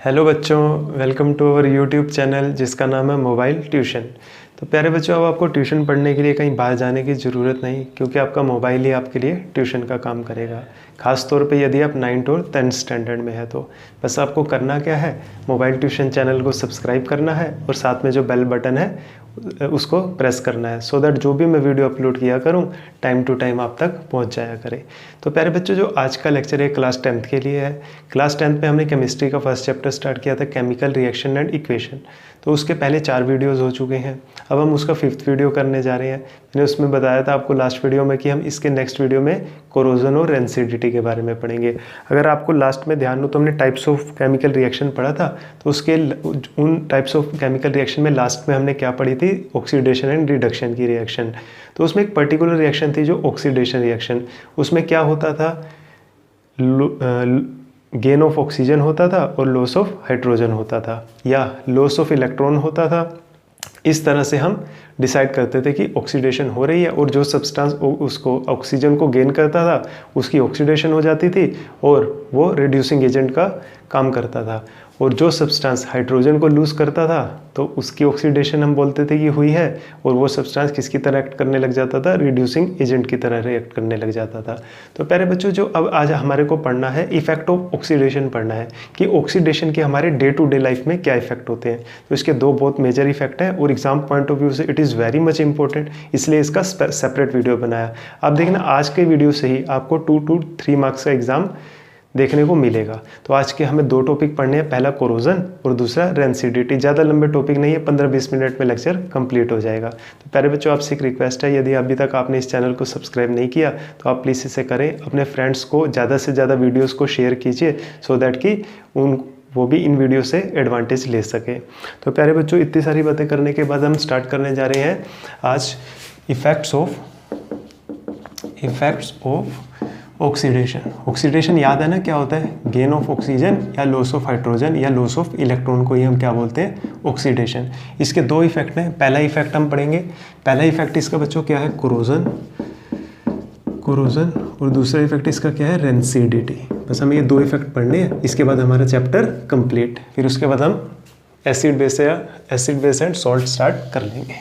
Hello बच्चों, welcome to our YouTube channel जिसका नाम है मोबाइल ट्यूशन। तो प्यारे बच्चों, अब आपको ट्यूशन पढ़ने के लिए कहीं बाहर जाने की ज़रूरत नहीं, क्योंकि आपका मोबाइल ही आपके लिए ट्यूशन का काम करेगा। ख़ास तौर पे यदि आप 9th और 10th स्टैंडर्ड में है तो बस आपको करना क्या है, मोबाइल ट्यूशन चैनल को सब्सक्राइब करना है और साथ में जो बेल बटन है उसको प्रेस करना है, सो दैट जो भी मैं वीडियो अपलोड किया करूं टाइम टू टाइम आप तक पहुंच जाया करे। तो प्यारे बच्चों, जो आज का लेक्चर है क्लास 10th के लिए है। क्लास 10th में हमने केमिस्ट्री का फर्स्ट चैप्टर स्टार्ट किया था, केमिकल रिएक्शन एंड इक्वेशन। तो उसके पहले 4 वीडियोस हो चुके हैं। अब हम उसका 5th वीडियो करने जा रहे हैं। मैंने उसमें बताया था आपको लास्ट वीडियो में कि हम इसके नेक्स्ट वीडियो में कोरोजन और रेंसिडिटी के बारे में पढ़ेंगे। अगर आपको लास्ट में ध्यान हो तो हमने टाइप्स ऑफ केमिकल रिएक्शन पढ़ा था। तो उसके उन टाइप्स ऑफ केमिकल रिएक्शन में लास्ट में हमने क्या पढ़ी थी, ऑक्सीडेशन एंड रिडक्शन की रिएक्शन। तो उसमें एक पर्टिकुलर रिएक्शन थी जो ऑक्सीडेशन रिएक्शन। उसमें क्या होता था, गेन ऑफ ऑक्सीजन होता था और लॉस ऑफ हाइड्रोजन होता था, या लॉस ऑफ इलेक्ट्रॉन होता था। इस तरह से हम डिसाइड करते थे कि ऑक्सीडेशन हो रही है, और जो सब्सटेंस उसको ऑक्सीजन को गेन करता था उसकी ऑक्सीडेशन हो जाती थी और वो रिड्यूसिंग एजेंट का काम करता था। और जो सब्सटेंस हाइड्रोजन को लूज़ करता था तो उसकी ऑक्सीडेशन हम बोलते थे कि हुई है, और वो सब्सटेंस किसकी तरह एक्ट करने लग जाता था, रिड्यूसिंग एजेंट की तरह रिएक्ट करने लग जाता था। तो प्यारे बच्चों, जो अब आज हमारे को पढ़ना है, इफेक्ट ऑफ ऑक्सीडेशन पढ़ना है कि ऑक्सीडेशन के हमारे डे टू डे लाइफ में क्या इफेक्ट होते हैं। तो इसके 2 बहुत मेजर इफेक्ट हैं और एग्जाम पॉइंट ऑफ व्यू से it is very much important, इसलिए इसका सेपरेट वीडियो बनाया। आप देखना, आज के वीडियो से ही आपको 2 to 3 मार्क्स का एग्जाम देखने को मिलेगा। तो आज के हमें 2 टॉपिक पढ़ने हैं, पहला कोरोजन और दूसरा रेंसिडिटी। ज़्यादा लंबे टॉपिक नहीं है, 15-20 मिनट में लेक्चर कंप्लीट हो जाएगा। तो प्यारे बच्चों, आपसे एक रिक्वेस्ट है, यदि अभी तक आपने इस चैनल को सब्सक्राइब नहीं किया तो आप प्लीज़ इसे करें। अपने फ्रेंड्स को ज़्यादा से ज़्यादा वीडियोस को शेयर कीजिए, सो दैट कि वो भी इन वीडियो से एडवांटेज ले सके। तो प्यारे बच्चों, इतनी सारी बातें करने के बाद हम स्टार्ट करने जा रहे हैं आज इफ़ेक्ट्स ऑफ ऑक्सीडेशन। ऑक्सीडेशन याद है ना क्या होता है, गेन ऑफ ऑक्सीजन या लॉस ऑफ हाइड्रोजन या लॉस ऑफ इलेक्ट्रॉन को ही हम क्या बोलते हैं, ऑक्सीडेशन। इसके 2 इफेक्ट हैं। पहला इफेक्ट हम पढ़ेंगे, पहला इफेक्ट इसका बच्चों क्या है, कोरोजन, और दूसरा इफेक्ट इसका क्या है, रेंसिडिटी। बस हमें ये 2 इफेक्ट पढ़ने हैं, इसके बाद हमारा चैप्टर कंप्लीट। फिर उसके बाद हम acid base and salt start कर लेंगे।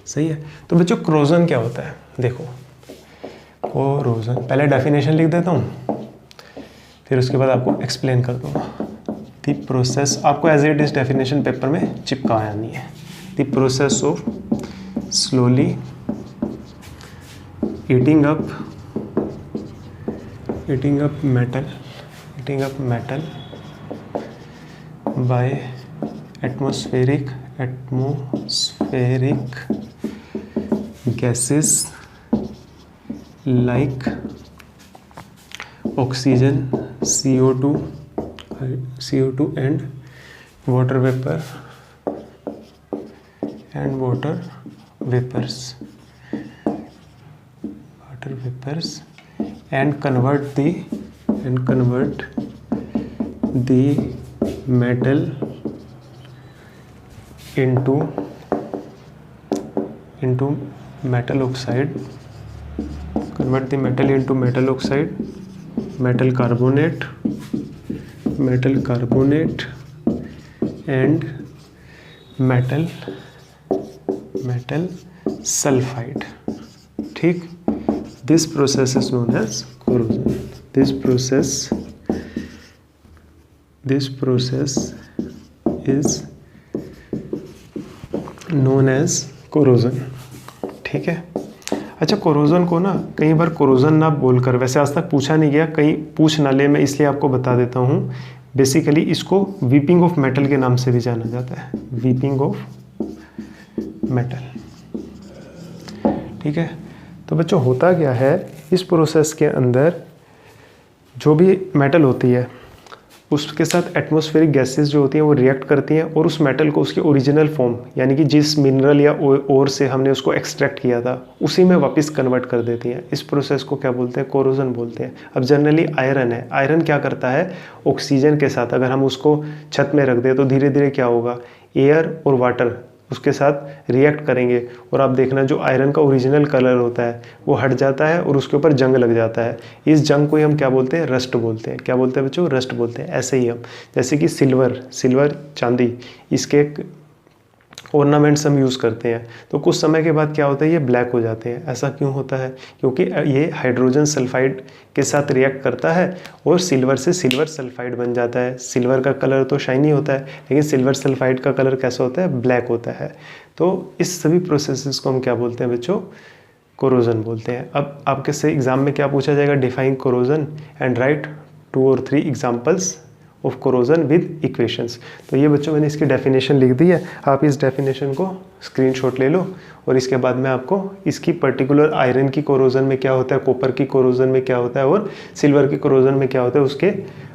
सही है। तो बच्चों, कोरोजन क्या होता है, देखो कोरोजन, पहले डेफिनेशन लिख देता हूँ, फिर उसके बाद आपको एक्सप्लेन कर दूंगा। द प्रोसेस, आपको as it is definition paper में चिपकानी है। The process of slowly heating up metal by atmospheric gases like oxygen, CO2 and water vapors and convert the metal into metal oxide, metal carbonate and metal sulfide। ठीक, this process is known as corrosion। this process is known as corrosion। ठीक है। अच्छा, corrosion को ना कई बार corrosion ना बोलकर, वैसे आज तक पूछा नहीं गया, कहीं पूछ ना ले, मैं इसलिए आपको बता देता हूँ। बेसिकली इसको वीपिंग ऑफ मेटल के नाम से भी जाना जाता है, वीपिंग ऑफ मेटल। ठीक है। तो बच्चों, होता क्या है, इस प्रोसेस के अंदर जो भी मेटल होती है उसके साथ एटमॉस्फेरिक गैसेस जो होती हैं वो रिएक्ट करती हैं, और उस मेटल को उसकी ओरिजिनल फॉर्म, यानी कि जिस मिनरल या ओर से हमने उसको एक्सट्रैक्ट किया था उसी में वापस कन्वर्ट कर देती हैं। इस प्रोसेस को क्या बोलते हैं, कोरोजन बोलते हैं। अब जनरली आयरन है, आयरन क्या करता है, ऑक्सीजन के साथ अगर हम उसको छत में रख दें तो धीरे धीरे क्या होगा, एयर और वाटर उसके साथ रिएक्ट करेंगे और आप देखना जो आयरन का ओरिजिनल कलर होता है वो हट जाता है और उसके ऊपर जंग लग जाता है। इस जंग को ही हम क्या बोलते हैं, रस्ट बोलते हैं। क्या बोलते हैं बच्चों, रस्ट बोलते हैं। ऐसे ही हम जैसे कि सिल्वर चांदी, इसके ऑर्नामेंट्स हम यूज़ करते हैं तो कुछ समय के बाद क्या होता है, ये ब्लैक हो जाते हैं। ऐसा क्यों होता है, क्योंकि ये हाइड्रोजन सल्फाइड के साथ रिएक्ट करता है और सिल्वर से सिल्वर सल्फाइड बन जाता है। सिल्वर का कलर तो शाइनी होता है लेकिन सिल्वर सल्फाइड का कलर कैसा होता है, ब्लैक होता है। तो इस सभी प्रोसेसेस को हम क्या बोलते हैं बच्चों, कोरोजन बोलते हैं। अब आपके से एग्जाम में क्या पूछा जाएगा, डिफाइन कोरोजन एंड राइट 2 और 3 examples of corrosion with equations. तो ये बच्चों मैंने इसकी डेफिनेशन लिख दी है, आप इस डेफिनेशन को स्क्रीनशॉट ले लो और इसके बाद मैं आपको इसकी पर्टिकुलर आयरन की कोरोजन में क्या होता है, कॉपर की कोरोजन में क्या होता है और सिल्वर की कोरोजन में क्या होता है, उसके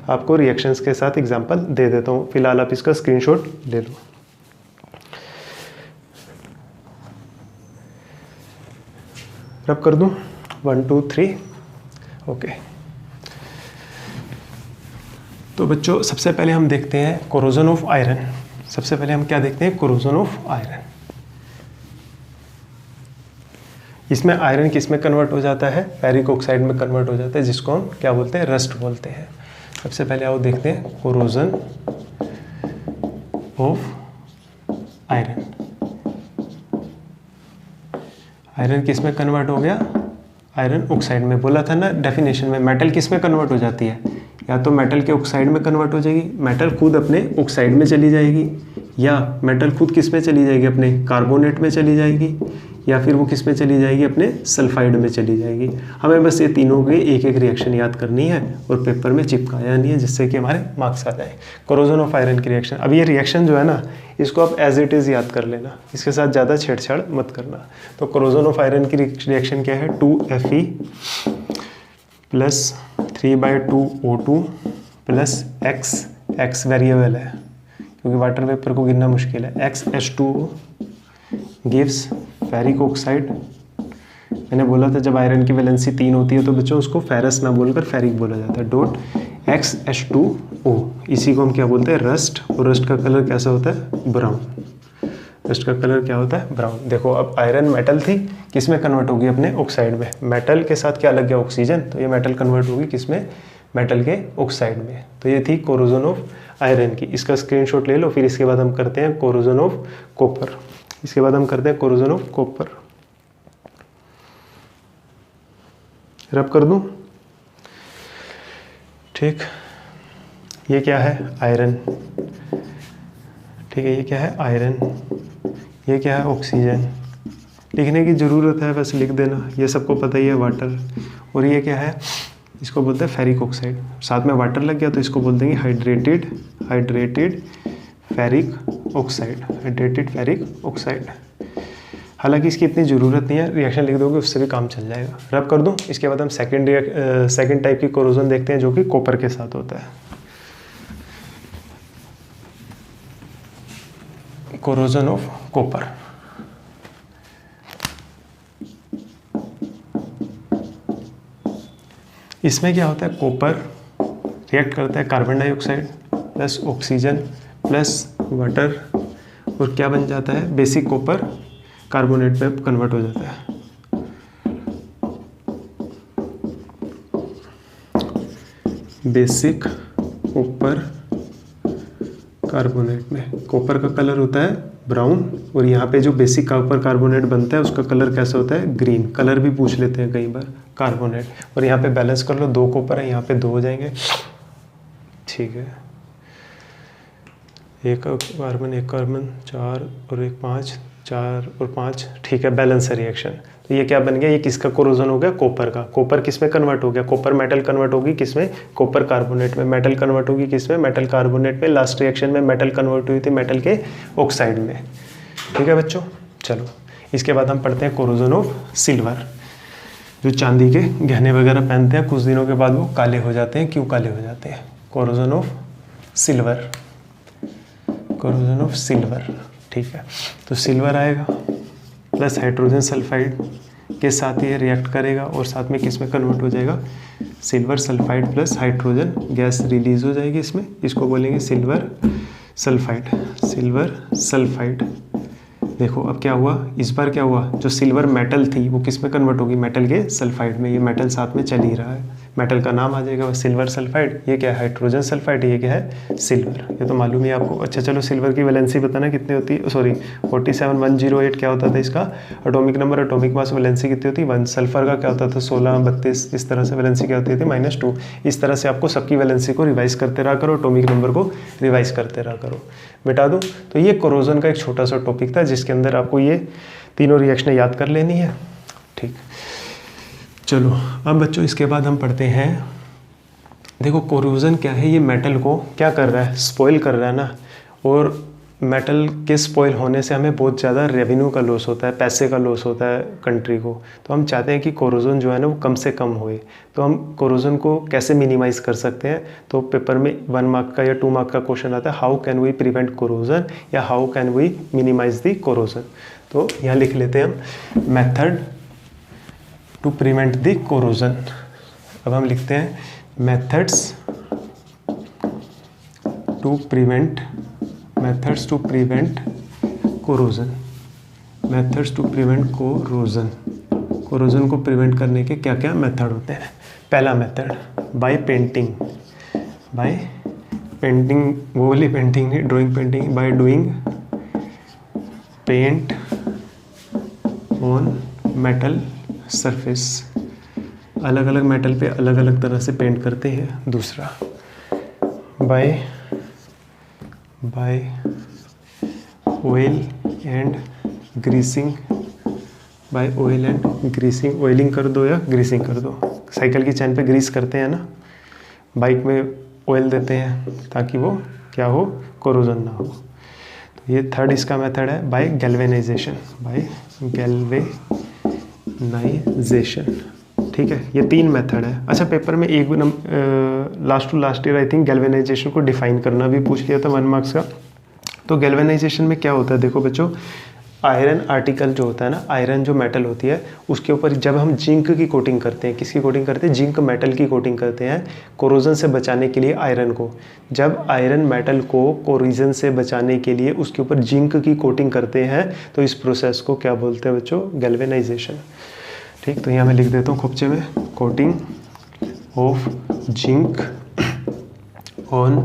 आपको रिएक्शंस के साथ एग्जाम्पल दे देता हूँ। फिलहाल आप इसका स्क्रीनशॉट ले लो। रब कर दूँ 1 2 3 ओके। तो बच्चों सबसे पहले हम देखते हैं कोरोजन ऑफ आयरन। सबसे पहले हम क्या देखते हैं, कोरोजन ऑफ आयरन। इसमें आयरन किस में कन्वर्ट हो जाता है, फेरिक ऑक्साइड में कन्वर्ट हो जाता है, जिसको हम क्या बोलते हैं, रस्ट बोलते हैं। सबसे पहले आओ देखते हैं कोरोजन ऑफ आयरन। आयरन किस में कन्वर्ट हो गया, आयरन ऑक्साइड में। बोला था ना डेफिनेशन में, मेटल किस में कन्वर्ट हो जाती है, या तो मेटल के ऑक्साइड में कन्वर्ट हो जाएगी, मेटल खुद अपने ऑक्साइड में चली जाएगी, या मेटल खुद किस में चली जाएगी, अपने कार्बोनेट में चली जाएगी, या फिर वो किस में चली जाएगी, अपने सल्फाइड में चली जाएगी। हमें बस ये तीनों के एक एक रिएक्शन याद करनी है और पेपर में चिपकाया नहीं है, जिससे कि हमारे मार्क्स आ जाए। कोरोजन ऑफ आयरन की रिएक्शन, अब ये रिएक्शन जो है ना, इसको आप एज इट इज़ याद कर लेना, इसके साथ ज़्यादा छेड़छाड़ मत करना। तो कोरोजन ऑफ आयरन की रिएक्शन क्या है, 2Fe plus 3/2O2 plus X variable है क्योंकि वाटर वेपर को गिनना मुश्किल है, XH2O गिव्स फेरिक ऑक्साइड। मैंने बोला था जब आयरन की वैलेंसी 3 होती है तो बच्चों उसको फेरस ना बोलकर फेरिक बोला जाता है। डॉट XH2O, इसी को हम क्या बोलते हैं, रस्ट। और रस्ट का कलर कैसा होता है, ब्राउन। रस्ट का कलर क्या होता है, ब्राउन। देखो अब आयरन मेटल थी, किस में कन्वर्ट होगी, अपने ऑक्साइड में। मेटल के साथ क्या लग गया, ऑक्सीजन, तो ये मेटल कन्वर्ट होगी किस में, मेटल के ऑक्साइड में। तो ये थी कोरोजन ऑफ आयरन की। इसका स्क्रीनशॉट ले लो। फिर इसके बाद हम करते हैं कोरोजन ऑफ कॉपर। इसके बाद हम करते हैं कोरोजन ऑफ कॉपर। रब कर दूं, ठीक। ये क्या है, आयरन, ठीक है। ये क्या है, आयरन। ये क्या है, ऑक्सीजन। लिखने की ज़रूरत है, बस लिख देना, ये सबको पता ही है, वाटर। और ये क्या है, इसको बोलते हैं फेरिक ऑक्साइड। साथ में वाटर लग गया तो इसको बोल देंगे hydrated ferric oxide, hydrated ferric oxide. हालांकि इसकी इतनी ज़रूरत नहीं है, रिएक्शन लिख दोगे उससे भी काम चल जाएगा। रब कर दूं। इसके बाद हम सेकेंड टाइप की कोरोजन देखते हैं जो कि कॉपर के साथ होता है। Corrosion of copper. इसमें क्या होता है, कॉपर रिएक्ट करता है carbon dioxide plus oxygen plus water और क्या बन जाता है, बेसिक कॉपर कार्बोनेट में कन्वर्ट हो जाता है। बेसिक कॉपर कार्बोनेट में कॉपर का कलर होता है ब्राउन और यहाँ पे जो बेसिक कॉपर कार्बोनेट बनता है उसका कलर कैसा होता है, ग्रीन। कलर भी पूछ लेते हैं कई बार कार्बोनेट। और यहाँ पे बैलेंस कर लो, 2 कॉपर है, यहाँ पे 2 हो जाएंगे, ठीक है। एक कार्बन 4 और 1 5, 4 और 5, ठीक है, बैलेंस है रिएक्शन। तो ये क्या बन गया, ये किसका कोरोजन हो गया, कॉपर का। कॉपर किस में कन्वर्ट हो गया, कॉपर मेटल कन्वर्ट होगी किस में, कॉपर कार्बोनेट में। मेटल कन्वर्ट होगी किस में, मेटल कार्बोनेट में। लास्ट रिएक्शन में मेटल कन्वर्ट हुई थी मेटल के ऑक्साइड में, ठीक है बच्चों। चलो इसके बाद हम पढ़ते हैं कोरोजन ऑफ सिल्वर। जो चांदी के गहने वगैरह पहनते हैं कुछ दिनों के बाद वो काले हो जाते हैं, क्यों काले हो जाते हैं। Corrosion of silver, corrosion of silver, ठीक है। तो सिल्वर आएगा प्लस हाइड्रोजन सल्फाइड के साथ ये रिएक्ट करेगा और साथ में किस में कन्वर्ट हो जाएगा, silver sulphide plus hydrogen gas release हो जाएगी इसमें। इसको बोलेंगे सिल्वर सल्फाइड, सिल्वर सल्फाइड, देखो अब क्या हुआ, इस बार क्या हुआ, जो सिल्वर मेटल थी वो किस में कन्वर्ट होगी, मेटल के सल्फाइड में। ये मेटल साथ में चल ही रहा है, मेटल का नाम आ जाएगा सिल्वर सल्फाइड। ये क्या है, हाइड्रोजन सल्फाइड। ये क्या है, सिल्वर। ये तो मालूम ही आपको। अच्छा चलो, सिल्वर की वैलेंसी बताना कितनी होती है, सॉरी 47108 क्या होता था इसका atomic number, atomic mass, valency कितनी होती है 1। सल्फर का क्या होता था 16, 32, इस तरह से वैलेंसी क्या होती थी -2। इस तरह से आपको सबकी वैलेंसी को रिवाइज करते रहा करो, एटॉमिक नंबर को रिवाइज करते रहा करो। मिटा दूँ तो ये कोरोजन का एक छोटा सा टॉपिक था जिसके अंदर आपको ये तीनों रिएक्शनें याद कर लेनी है। ठीक, चलो अब बच्चों इसके बाद हम पढ़ते हैं, देखो कोरोजन क्या है, ये मेटल को क्या कर रहा है, स्पॉइल कर रहा है ना। और मेटल के स्पॉइल होने से हमें बहुत ज़्यादा रेवेन्यू का लॉस होता है, पैसे का लॉस होता है कंट्री को। तो हम चाहते हैं कि कोरोजन जो है ना वो कम से कम होए। तो हम कोरोजन को कैसे मिनिमाइज़ कर सकते हैं, तो पेपर में 1 मार्क का या 2 मार्क का क्वेश्चन आता है, how can we prevent corrosion या how can we minimise the corrosion. तो यहाँ लिख लेते हैं हम method to prevent the corrosion. अब हम लिखते हैं methods to prevent corrosion. Methods to prevent corrosion. Corrosion को प्रिवेंट करने के क्या क्या मेथड होते हैं। पहला मेथड बाय पेंटिंग, वो वाली पेंटिंग नहीं, drawing painting. By doing paint on metal surface, अलग अलग मेटल पे अलग अलग तरह से पेंट करते हैं। दूसरा by oil and greasing, by oil and greasing, oiling कर दो या ग्रीसिंग कर दो। साइकिल की चैन पे ग्रीस करते हैं ना, बाइक में ऑयल देते हैं ताकि वो क्या हो, कोरोजन ना हो। तो ये थर्ड इसका मेथड है बाय गैल्वेनाइजेशन, ठीक है। ये 3 मेथड है। अच्छा पेपर में एक last to last year I think galvanization को डिफाइन करना भी पूछ लिया था 1 मार्क्स का। तो गैल्वेनाइजेशन में क्या होता है, देखो बच्चों, आयरन आर्टिकल जो होता है ना, आयरन जो मेटल होती है उसके ऊपर जब हम जिंक की कोटिंग करते हैं, किसकी कोटिंग करते हैं, जिंक मेटल की कोटिंग करते हैं कोरोजन से बचाने के लिए आयरन को। जब आयरन मेटल को कोरोजन से बचाने के लिए उसके ऊपर जिंक की कोटिंग करते हैं तो इस प्रोसेस को क्या बोलते हैं बच्चों, गैल्वेनाइजेशन। ठीक, तो यहाँ मैं लिख देता हूँ खुपचे में, coating of zinc on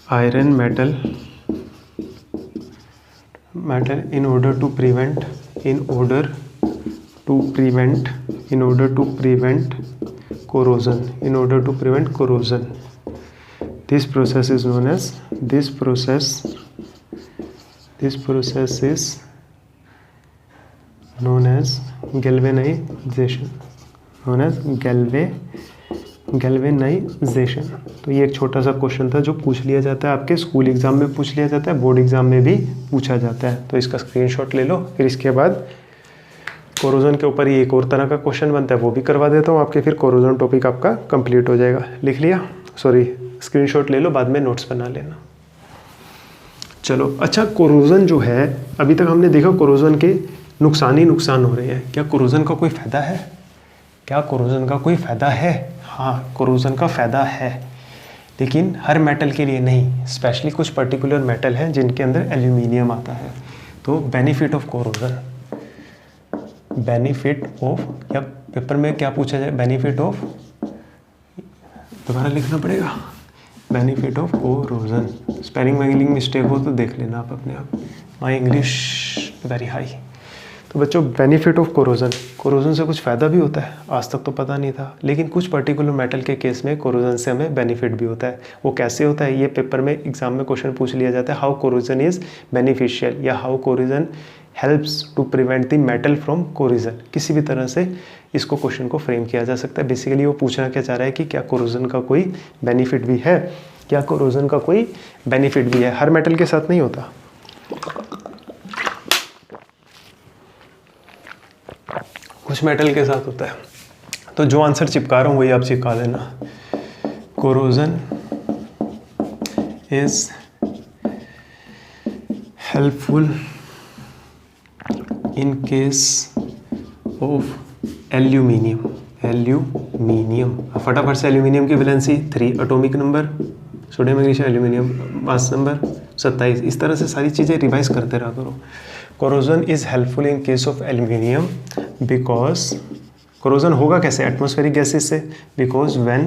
iron metal in order to prevent corrosion. This process is known as galvanisation. तो ये एक छोटा सा क्वेश्चन था जो पूछ लिया जाता है, आपके स्कूल एग्जाम में पूछ लिया जाता है, बोर्ड एग्जाम में भी पूछा जाता है। तो इसका स्क्रीनशॉट ले लो। फिर इसके बाद कोरोजन के ऊपर ही एक और तरह का क्वेश्चन बनता है, वो भी करवा देता हूँ आपके, फिर कोरोजन टॉपिक आपका कंप्लीट हो जाएगा। लिख लिया, सॉरी स्क्रीनशॉट ले लो, बाद में नोट्स बना लेना। चलो अच्छा, कोरोजन जो है, अभी तक हमने देखा कोरोजन के नुकसान ही नुकसान हो रहे हैं। क्या कोरोजन का कोई फ़ायदा है, क्या कोरोजन का कोई फ़ायदा है? हाँ, कोरोजन का फ़ायदा है, लेकिन हर मेटल के लिए नहीं। स्पेशली कुछ पर्टिकुलर मेटल हैं जिनके अंदर एल्यूमिनियम आता है। तो बेनिफिट ऑफ कोरोजन, या पेपर में क्या पूछा जाए, बेनिफिट ऑफ, दोबारा लिखना पड़ेगा, बेनिफिट ऑफ कोरोजन। स्पेलिंग वेलिंग मिस्टेक हो तो देख लेना आप अपने आप, माई इंग्लिश वेरी हाई। तो बच्चों बेनिफिट ऑफ कोरोजन, कोरोजन से कुछ फ़ायदा भी होता है, आज तक तो पता नहीं था, लेकिन कुछ पर्टिकुलर मेटल के केस में कोरोजन से हमें बेनिफिट भी होता है। वो कैसे होता है, ये पेपर में एग्जाम में क्वेश्चन पूछ लिया जाता है, हाउ कोरोजन इज़ बेनिफिशियल या how corrosion helps to prevent the metal from corrosion. किसी भी तरह से इसको क्वेश्चन को फ्रेम किया जा सकता है। बेसिकली वो पूछना क्या चाह रहा है कि क्या कोरोजन का कोई बेनिफिट भी है, क्या कोरोजन का कोई बेनिफिट भी है। हर मेटल के साथ नहीं होता, कुछ मेटल के साथ होता है। तो जो आंसर चिपका रहा हूँ वही आप चिपका लेना। Corrosion is helpful in case of aluminium. फटाफट से एल्यूमिनियम की valency 3 atomic number, sodium magnesium aluminium mass number 27। इस तरह से सारी चीज़ें रिवाइज करते रहा करो। Corrosion is helpful in case of aluminium because corrosion होगा कैसे एटमॉस्फेरिक गैसेस से, because when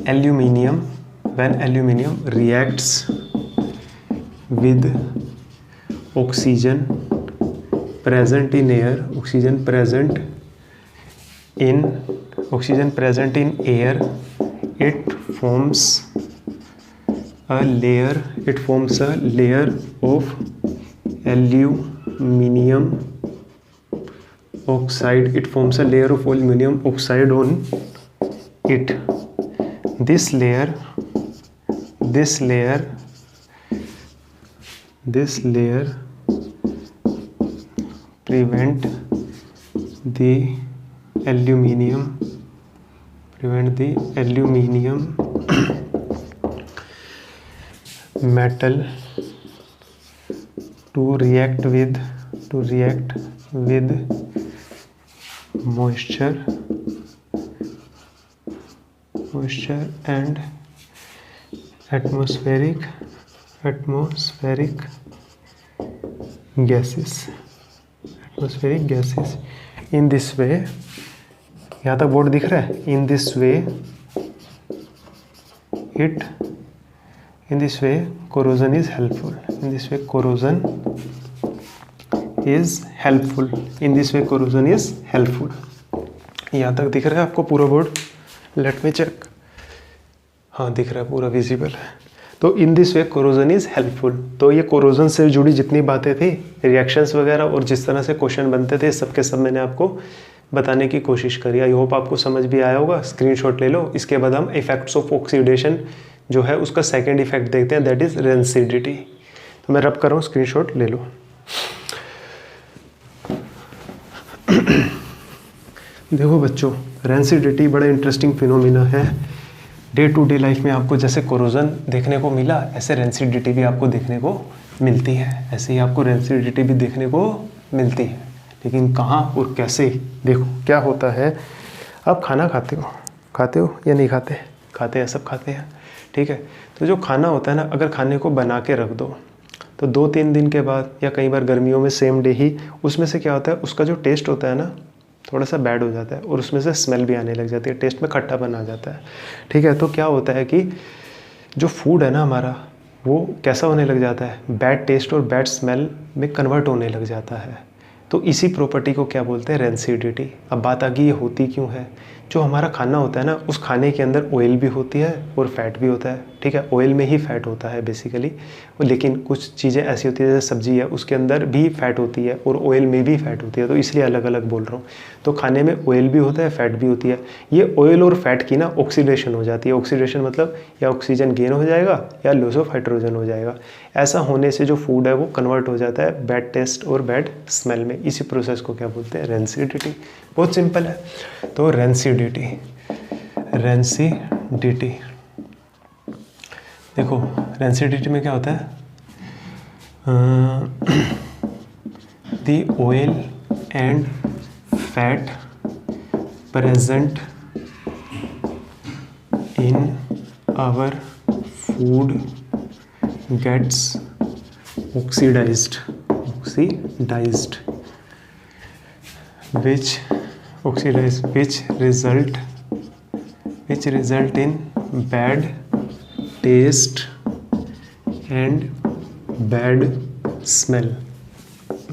aluminium reacts with oxygen present in air, oxygen present in air, it forms a layer of aluminium oxide. It forms a layer of aluminium oxide on it. This layer prevent the aluminium metal to react with moisture and atmospheric gases. In this way, यहाँ तक board दिख रहा है? In this way corrosion is helpful. यहाँ तक दिख रहा है आपको पूरा बोर्ड? Let me check. हाँ, दिख रहा है, पूरा विजिबल है। तो in this way corrosion is helpful. तो ये कोरोजन से जुड़ी जितनी बातें थी, रिएक्शंस वगैरह और जिस तरह से क्वेश्चन बनते थे, सब के सब मैंने आपको बताने की कोशिश करी। आई होप आपको समझ भी आया होगा। स्क्रीनशॉट ले लो। इसके बाद हम इफेक्ट्स ऑफ ऑक्सीडेशन जो है उसका सेकेंड इफेक्ट देखते हैं, दैट इज़ रेंसिडिटी। तो मैं रब कर रहा हूँ, स्क्रीनशॉट ले लो। देखो बच्चों, रेंसिडिटी बड़ा इंटरेस्टिंग फिनोमिना है। डे टू डे लाइफ में आपको जैसे कोरोजन देखने को मिला, ऐसे रेंसिडिटी भी आपको देखने को मिलती है। ऐसे ही आपको रेंसिडिटी भी देखने को मिलती है, लेकिन कहाँ और कैसे? देखो क्या होता है, आप खाना खाते हो या नहीं खाते? खाते हैं, सब खाते हैं, ठीक है। तो जो खाना होता है ना, अगर खाने को बना के रख दो तो 2-3 दिन के बाद, या कई बार गर्मियों में सेम डे ही, उसमें से क्या होता है, उसका जो टेस्ट होता है ना, थोड़ा सा बैड हो जाता है और उसमें से स्मेल भी आने लग जाती है, टेस्ट में खट्टापन आ जाता है, ठीक है। तो क्या होता है कि जो फूड है ना हमारा, वो कैसा होने लग जाता है, बैड टेस्ट और बैड स्मेल में कन्वर्ट होने लग जाता है। तो इसी प्रॉपर्टी को क्या बोलते हैं, रेंसिडिटी। अब बात आ गई ये होती क्यों है। जो हमारा खाना होता है ना, उस खाने के अंदर ऑयल भी होती है और फैट भी होता है, ठीक है। ऑयल में ही फैट होता है बेसिकली, लेकिन कुछ चीज़ें ऐसी होती है, जैसे सब्जी है, उसके अंदर भी फैट होती है और ऑयल में भी फैट होती है, तो इसलिए अलग अलग बोल रहा हूँ। तो खाने में ऑयल भी होता है, फैट भी होती है। ये ऑयल और फैट की ना ऑक्सीडेशन हो जाती है। ऑक्सीडेशन मतलब या ऑक्सीजन गेन हो जाएगा या लॉस ऑफ हाइड्रोजन हो जाएगा। ऐसा होने से जो फूड है वो कन्वर्ट हो जाता है बैड टेस्ट और बैड स्मेल में। इसी प्रोसेस को क्या बोलते हैं, रेंसिडिटी। बहुत सिंपल है। तो रेंसिडिटी देखो, रेंसिडिटी में क्या होता है, the oil and fat present in our food gets oxidised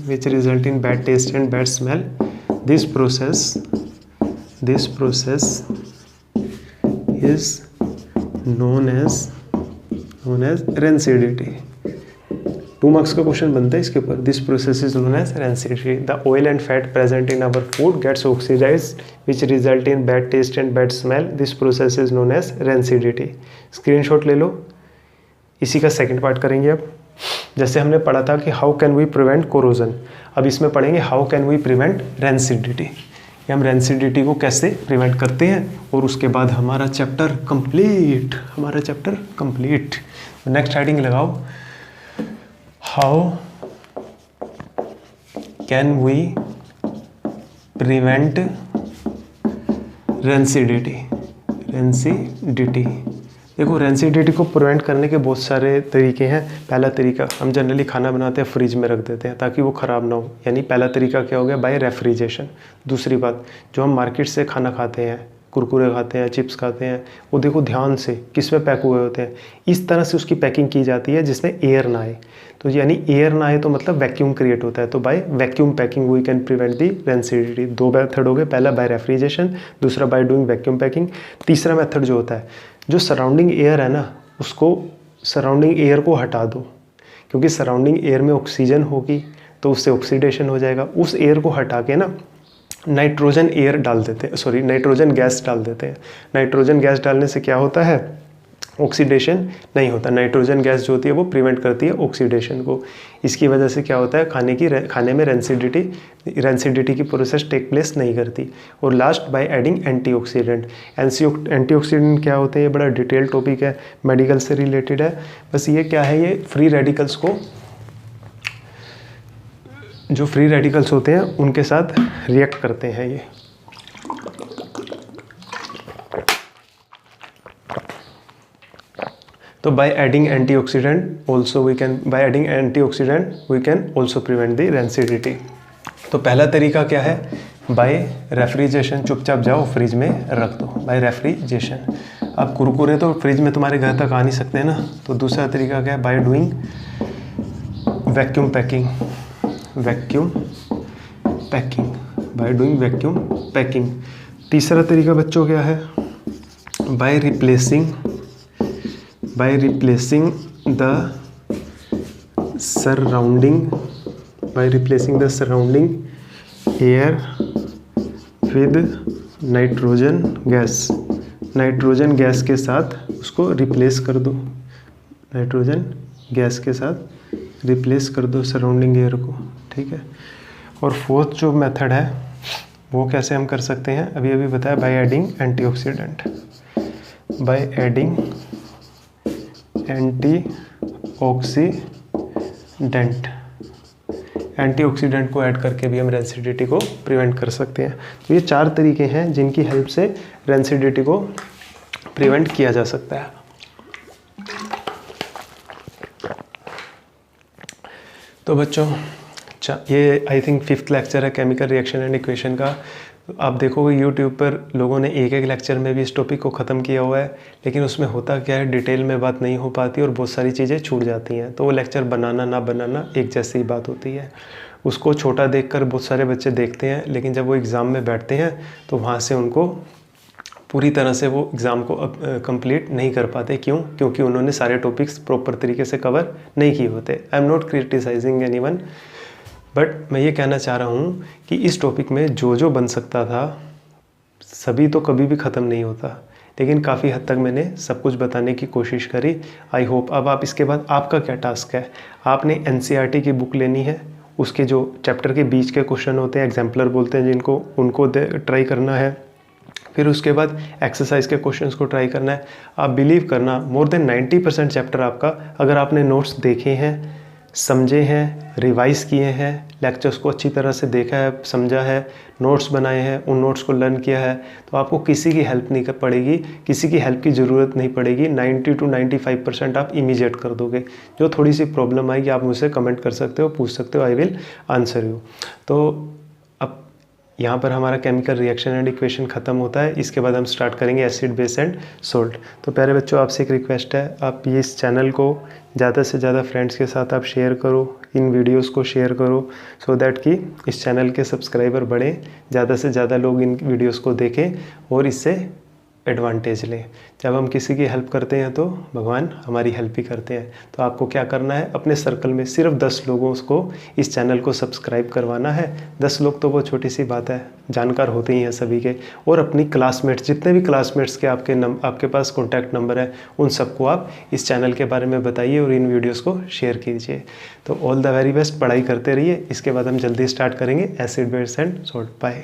which result in bad taste and bad smell. This process is known as rancidity. 2 marks का क्वेश्चन बनता है इसके ऊपर। This process is known as rancidity. The oil and fat present in our food gets oxidised which result in bad taste and bad smell. This process is known as rancidity. Screenshot ले लो। इसी का second part करेंगे अब। जैसे हमने पढ़ा था कि how can we prevent corrosion, अब इसमें पढ़ेंगे how can we prevent rancidity. हम रेंसिडिटी को कैसे प्रिवेंट करते हैं, और उसके बाद हमारा चैप्टर कंप्लीट। नेक्स्ट हेडिंग लगाओ, how can we prevent rancidity. देखो रेंसिडिटी को प्रिवेंट करने के बहुत सारे तरीके हैं। पहला तरीका, हम जनरली खाना बनाते हैं फ्रिज में रख देते हैं ताकि वो ख़राब ना हो, यानी पहला तरीका क्या हो गया, बाय रेफ्रिजरेशन। दूसरी बात, जो हम मार्केट से खाना खाते हैं, कुरकुरे खाते हैं, चिप्स खाते हैं, वो देखो ध्यान से किस में पैक हुए होते हैं, इस तरह से उसकी पैकिंग की जाती है जिसमें एयर ना आए। तो यानी एयर ना आए तो मतलब वैक्यूम क्रिएट होता है, तो by vacuum packing we can prevent the rancidity. दो मेथड हो गए, पहला बाय रेफ्रिजरेशन, दूसरा बाय डूइंग वैक्यूम पैकिंग। तीसरा मेथड जो होता है, जो सराउंडिंग एयर है ना, उसको सराउंडिंग एयर को हटा दो, क्योंकि सराउंडिंग एयर में ऑक्सीजन होगी तो उससे ऑक्सीडेशन हो जाएगा। उस एयर को हटा के ना नाइट्रोजन एयर डाल देते हैं, सॉरी नाइट्रोजन गैस डाल देते हैं। नाइट्रोजन गैस डालने से क्या होता है, ऑक्सीडेशन नहीं होता। नाइट्रोजन गैस जो होती है वो प्रिवेंट करती है ऑक्सीडेशन को। इसकी वजह से क्या होता है, खाने में रेंसिडिटी की प्रोसेस टेक प्लेस नहीं करती। और last, bye adding antioxidant. Antioxidant क्या होते हैं, ये बड़ा डिटेल टॉपिक है, मेडिकल से रिलेटेड है। बस ये क्या है, ये फ्री रेडिकल्स को, जो फ्री रेडिकल्स होते हैं उनके साथ रिएक्ट करते हैं ये। तो by adding antioxidant we can also prevent the rancidity. तो पहला तरीका क्या है, बाय रेफ्रिजरेशन। चुपचाप जाओ फ्रिज में रख दो, बाय रेफ्रिजरेशन। अब कुरकुरे तो फ्रिज में तुम्हारे घर तक आ नहीं सकते ना, तो दूसरा तरीका क्या है, bye doing vacuum packing. Bye doing vacuum packing. तीसरा तरीका बच्चों क्या है, by replacing the surrounding air with nitrogen gas के साथ उसको रिप्लेस कर दो, नाइट्रोजन गैस के साथ रिप्लेस कर दो सराउंडिंग एयर को, ठीक है। और फोर्थ जो मेथड है वो कैसे हम कर सकते हैं, अभी बताया, बाय एडिंग एंटीऑक्सीडेंट। एंटीऑक्सीडेंट को ऐड करके भी हम रेंसिडिटी को प्रिवेंट कर सकते हैं। तो ये 4 तरीके हैं जिनकी हेल्प से रेंसिडिटी को प्रिवेंट किया जा सकता है। तो बच्चों, ये आई थिंक 5th लेक्चर है केमिकल रिएक्शन एंड इक्वेशन का। आप देखोगे यूट्यूब पर लोगों ने एक लेक्चर में भी इस टॉपिक को ख़त्म किया हुआ है, लेकिन उसमें होता क्या है, डिटेल में बात नहीं हो पाती और बहुत सारी चीज़ें छूट जाती हैं। तो वो लेक्चर बनाना ना बनाना एक जैसी बात होती है। उसको छोटा देखकर बहुत सारे बच्चे देखते हैं, लेकिन जब वो एग्ज़ाम में बैठते हैं तो वहाँ से उनको पूरी तरह से वो एग्ज़ाम को कंप्लीट नहीं कर पाते। क्यों? क्योंकि उन्होंने सारे टॉपिक्स प्रॉपर तरीके से कवर नहीं किए होते। I am not criticising anyone, but मैं ये कहना चाह रहा हूँ कि इस टॉपिक में जो बन सकता था सभी तो कभी भी ख़त्म नहीं होता, लेकिन काफ़ी हद तक मैंने सब कुछ बताने की कोशिश करी। आई होप अब आप इसके बाद आपका क्या टास्क है, आपने NCERT की बुक लेनी है, उसके जो चैप्टर के बीच के क्वेश्चन होते हैं, एग्जाम्पलर बोलते हैं जिनको, उनको ट्राई करना है। फिर उसके बाद एक्सरसाइज के क्वेश्चंस को ट्राई करना है। आप बिलीव करना, मोर देन 90% चैप्टर आपका, अगर आपने नोट्स देखे हैं, समझे हैं, रिवाइज किए हैं, लेक्चर्स को अच्छी तरह से देखा है, समझा है, नोट्स बनाए हैं, उन नोट्स को लर्न किया है, तो आपको किसी की हेल्प नहीं पड़ेगी, किसी की हेल्प की ज़रूरत नहीं पड़ेगी। 90 to 95% आप इमीडिएट कर दोगे। जो थोड़ी सी प्रॉब्लम आएगी आप मुझसे कमेंट कर सकते हो, पूछ सकते हो, आई विल आंसर यू। तो अब यहाँ पर हमारा केमिकल रिएक्शन एंड इक्वेशन ख़त्म होता है। इसके बाद हम स्टार्ट करेंगे एसिड, बेस एंड सोल्ट। तो प्यारे बच्चों, आपसे एक रिक्वेस्ट है, आप ये इस चैनल को ज़्यादा से ज़्यादा फ्रेंड्स के साथ आप शेयर करो, इन वीडियोस को शेयर करो, सो दैट कि इस चैनल के सब्सक्राइबर बढ़ें, ज़्यादा से ज़्यादा लोग इन वीडियोस को देखें और इससे एडवांटेज लें। जब हम किसी की हेल्प करते हैं तो भगवान हमारी हेल्प भी करते हैं। तो आपको क्या करना है, अपने सर्कल में सिर्फ 10 लोगों को इस चैनल को सब्सक्राइब करवाना है। 10 लोग तो वो छोटी सी बात है, जानकार होते ही हैं सभी के। और अपनी क्लासमेट्स, जितने भी क्लासमेट्स के आपके पास कॉन्टैक्ट नंबर है, उन सबको आप इस चैनल के बारे में बताइए और इन वीडियोज़ को शेयर कीजिए। तो ऑल द वेरी बेस्ट, पढ़ाई करते रहिए। इसके बाद हम जल्दी स्टार्ट करेंगे acid, base and salt. Bye.